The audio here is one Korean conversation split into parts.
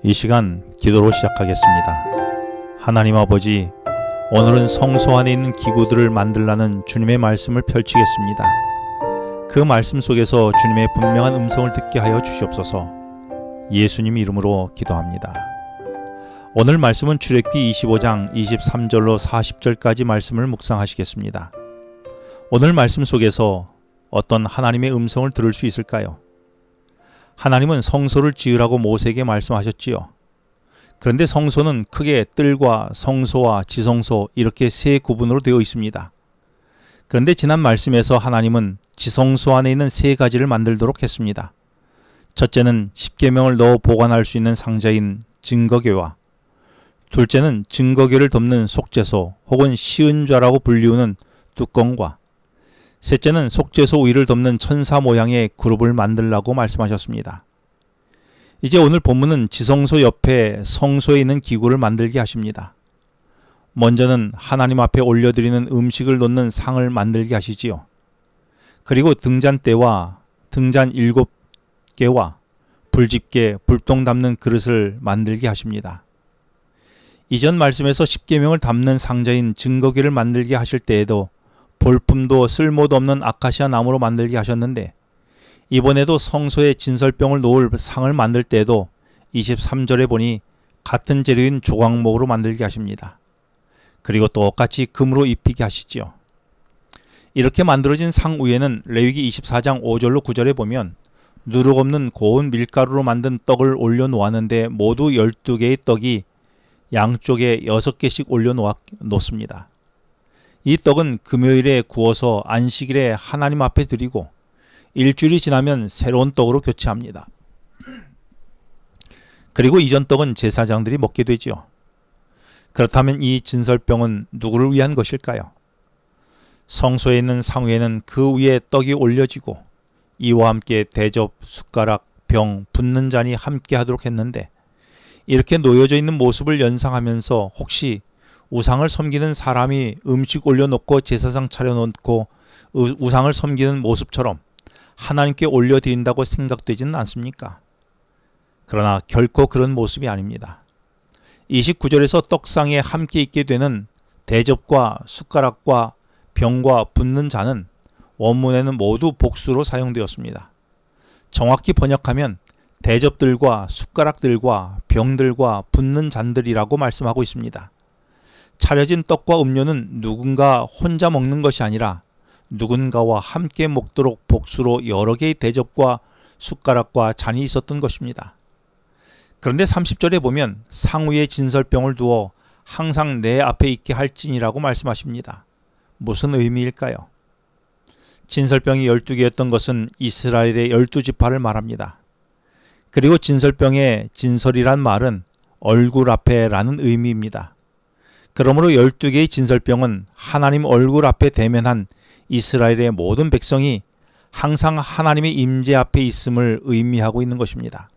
이 시간 기도로 시작하겠습니다. 하나님 아버지, 오늘은 성소 안에 있는 기구들을 만들라는 주님의 말씀을 펼치겠습니다. 그 말씀 속에서 주님의 분명한 음성을 듣게 하여 주시옵소서. 예수님 이름으로 기도합니다. 오늘 말씀은 출애굽기 25장 23절로 40절까지 말씀을 묵상하시겠습니다. 오늘 말씀 속에서 어떤 하나님의 음성을 들을 수 있을까요? 하나님은 성소를 지으라고 모세에게 말씀하셨지요. 그런데 성소는 크게 뜰과 성소와 지성소 이렇게 세 구분으로 되어 있습니다. 그런데 지난 말씀에서 하나님은 지성소 안에 있는 세 가지를 만들도록 했습니다. 첫째는 십계명을 넣어 보관할 수 있는 상자인 증거궤와, 둘째는 증거궤를 덮는 속죄소 혹은 시은좌라고 불리우는 뚜껑과, 셋째는 속죄소 위를 덮는 천사 모양의 그룹을 만들라고 말씀하셨습니다. 이제 오늘 본문은 지성소 옆에 성소에 있는 기구를 만들게 하십니다. 먼저는 하나님 앞에 올려드리는 음식을 놓는 상을 만들게 하시지요. 그리고 등잔대와 등잔 7개와 불집게, 불똥 담는 그릇을 만들게 하십니다. 이전 말씀에서 십계명을 담는 상자인 증거궤를 만들게 하실 때에도 볼품도 쓸모도 없는 아카시아 나무로 만들게 하셨는데, 이번에도 성소에 진설병을 놓을 상을 만들 때에도 23절에 보니 같은 재료인 조각목으로 만들게 하십니다. 그리고 똑같이 금으로 입히게 하시지요. 이렇게 만들어진 상 위에는 레위기 24장 5절로 9절에 보면 누룩 없는 고운 밀가루로 만든 떡을 올려 놓았는데 모두 12개의 떡이 양쪽에 6개씩 올려 놓습니다. 이 떡은 금요일에 구워서 안식일에 하나님 앞에 드리고 일주일이 지나면 새로운 떡으로 교체합니다. 그리고 이전 떡은 제사장들이 먹게 되지요. 그렇다면 이 진설병은 누구를 위한 것일까요? 성소에 있는 상 위에는 그 위에 떡이 올려지고 이와 함께 대접, 숟가락, 병, 붓는 잔이 함께 하도록 했는데, 이렇게 놓여져 있는 모습을 연상하면서 혹시 우상을 섬기는 사람이 음식 올려놓고 제사상 차려놓고 우상을 섬기는 모습처럼 하나님께 올려드린다고 생각되지는 않습니까? 그러나 결코 그런 모습이 아닙니다. 29절에서 떡상에 함께 있게 되는 대접과 숟가락과 병과 붓는 잔은 원문에는 모두 복수로 사용되었습니다. 정확히 번역하면 대접들과 숟가락들과 병들과 붓는 잔들이라고 말씀하고 있습니다. 차려진 떡과 음료는 누군가 혼자 먹는 것이 아니라 누군가와 함께 먹도록 복수로 여러 개의 대접과 숟가락과 잔이 있었던 것입니다. 그런데 30절에 보면 상 위에 진설병을 두어 항상 내 앞에 있게 할지니라고 말씀하십니다. 무슨 의미일까요? 진설병이 12개였던 것은 이스라엘의 12지파를 말합니다. 그리고 진설병의 진설이란 말은 얼굴 앞에라는 의미입니다. 그러므로 12개의 진설병은 하나님 얼굴 앞에 대면한 이스라엘의 모든 백성이 항상 하나님의 임재 앞에 있음을 의미하고 있는 것입니다.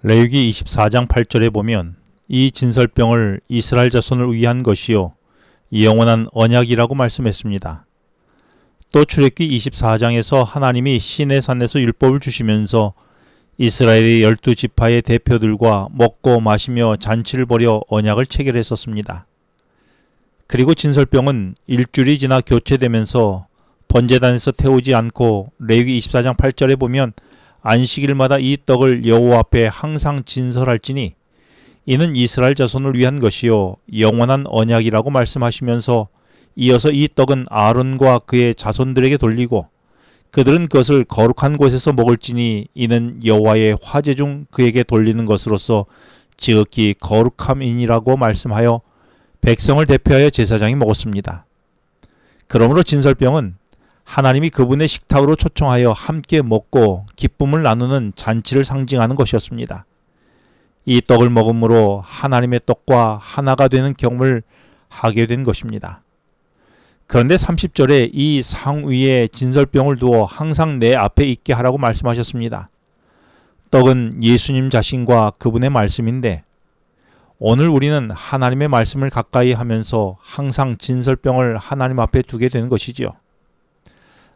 레위기 24장 8절에 보면 이 진설병을 이스라엘 자손을 위한 것이요 영원한 언약이라고 말씀했습니다. 또 출애굽기 24장에서 하나님이 시내산에서 율법을 주시면서 이스라엘의 12지파의 대표들과 먹고 마시며 잔치를 벌여 언약을 체결했었습니다. 그리고 진설병은 일주일이 지나 교체되면서 번제단에서 태우지 않고 레위기 24장 8절에 보면 안식일마다 이 떡을 여호와 앞에 항상 진설할지니 이는 이스라엘 자손을 위한 것이요 영원한 언약이라고 말씀하시면서 이어서 이 떡은 아론과 그의 자손들에게 돌리고 그들은 그것을 거룩한 곳에서 먹을지니 이는 여호와의 화제 중 그에게 돌리는 것으로서 지극히 거룩함이니라고 말씀하여 백성을 대표하여 제사장이 먹었습니다. 그러므로 진설병은 하나님이 그분의 식탁으로 초청하여 함께 먹고 기쁨을 나누는 잔치를 상징하는 것이었습니다. 이 떡을 먹음으로 하나님의 떡과 하나가 되는 경험을 하게 된 것입니다. 그런데 30절에 이 상 위에 진설병을 두어 항상 내 앞에 있게 하라고 말씀하셨습니다. 떡은 예수님 자신과 그분의 말씀인데, 오늘 우리는 하나님의 말씀을 가까이 하면서 항상 진설병을 하나님 앞에 두게 되는 것이지요.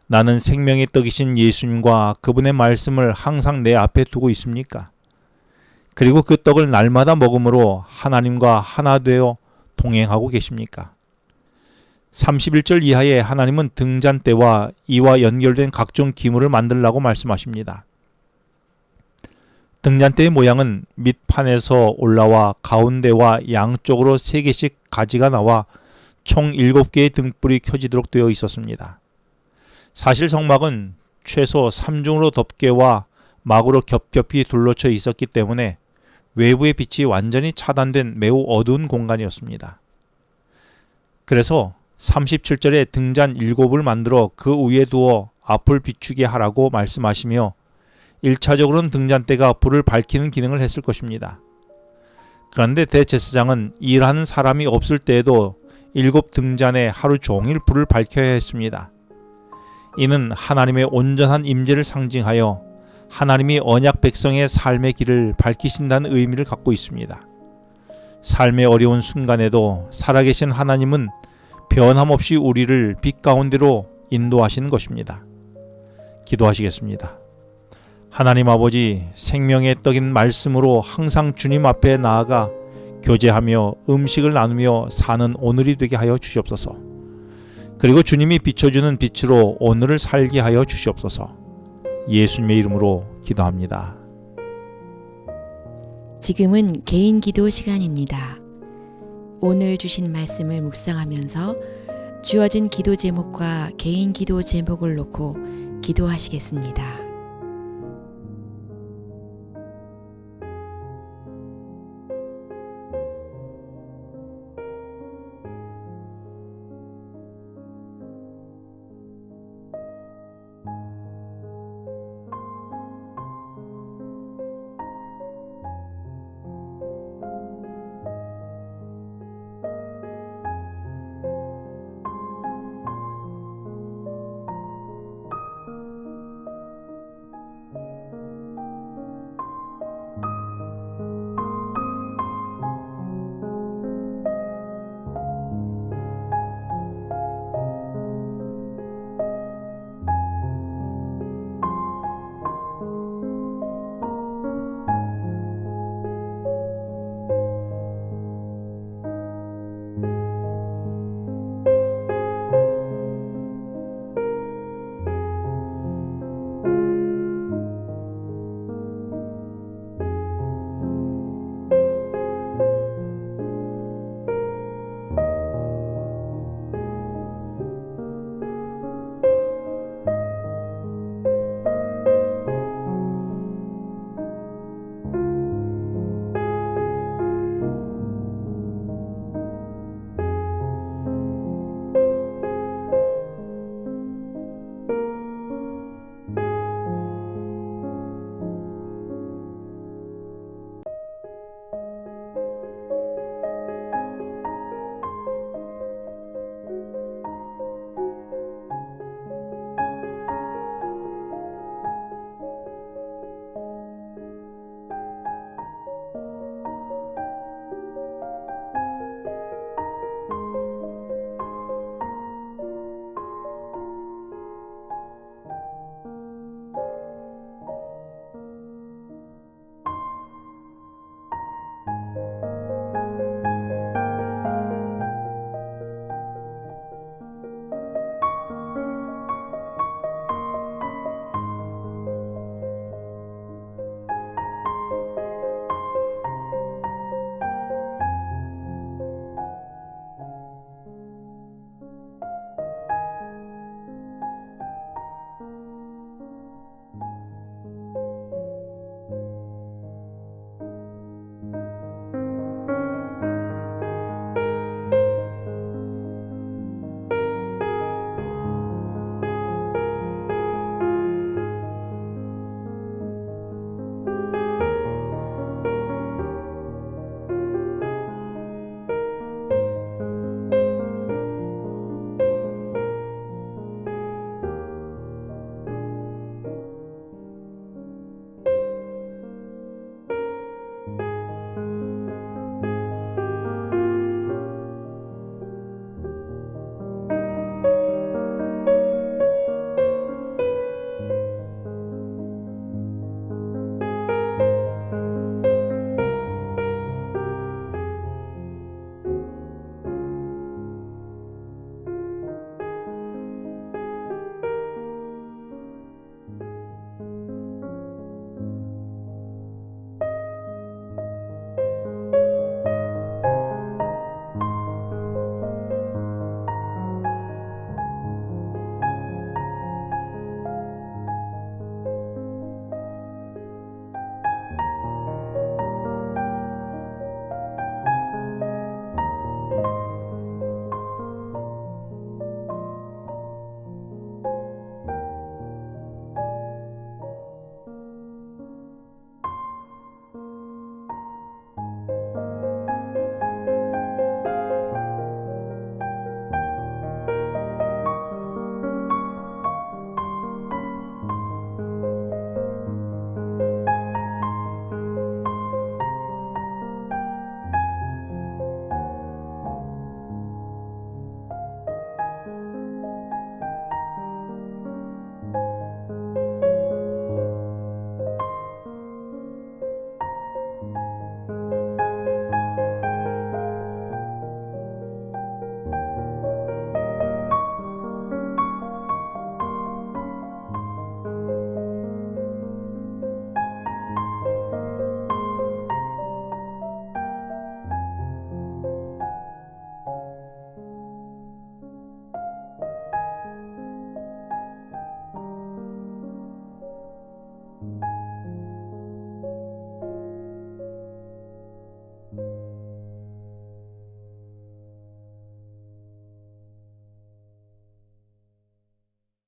나는 생명의 떡이신 예수님과 그분의 말씀을 항상 내 앞에 두고 있습니까? 그리고 그 떡을 날마다 먹음으로 하나님과 하나 되어 동행하고 계십니까? 31절 이하에 하나님은 등잔대와 이와 연결된 각종 기물을 만들라고 말씀하십니다. 등잔대의 모양은 밑판에서 올라와 가운데와 양쪽으로 3개씩 가지가 나와 총 7개의 등불이 켜지도록 되어 있었습니다. 사실 성막은 최소 3중으로 덮개와 막으로 겹겹이 둘러쳐 있었기 때문에 외부의 빛이 완전히 차단된 매우 어두운 공간이었습니다. 그래서 37절에 등잔 7을 만들어 그 위에 두어 앞을 비추게 하라고 말씀하시며 1차적으로는 등잔대가 불을 밝히는 기능을 했을 것입니다. 그런데 대제사장은 일하는 사람이 없을 때에도 7 등잔에 하루 종일 불을 밝혀야 했습니다. 이는 하나님의 온전한 임재를 상징하여 하나님이 언약 백성의 삶의 길을 밝히신다는 의미를 갖고 있습니다. 삶의 어려운 순간에도 살아계신 하나님은 변함없이 우리를 빛 가운데로 인도하시는 것입니다. 기도하시겠습니다. 하나님 아버지, 생명의 떡인 말씀으로 항상 주님 앞에 나아가 교제하며 음식을 나누며 사는 오늘이 되게 하여 주시옵소서. 그리고 주님이 비춰주는 빛으로 오늘을 살게 하여 주시옵소서. 예수님의 이름으로 기도합니다. 지금은 개인 기도 시간입니다. 오늘 주신 말씀을 묵상하면서 주어진 기도 제목과 개인 기도 제목을 놓고 기도하시겠습니다.